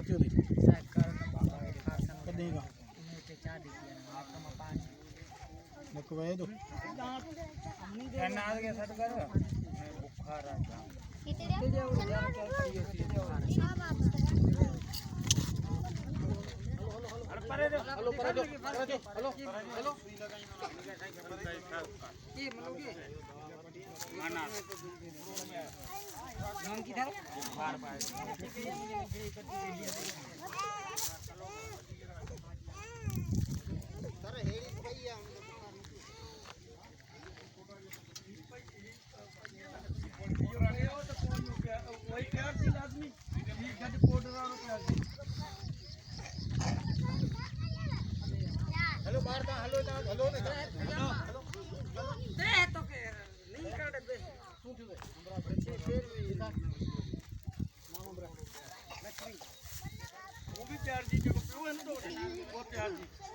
चाहती होती देगा लकवाए दो हेलो हेलो हेलो हेलो नाम की था बार बार सर हेड़ी भैया वही प्यार से आदमी गड पाउडर और प्यार से हेलो बाहर का हेलो हेलो हेलो दे तो के नहीं कर दे सुन दे हमरा बच्चे पेड़ में नाम हमरा लक्ष्मी वो भी प्यार जी जो वो है ना वो प्यार जी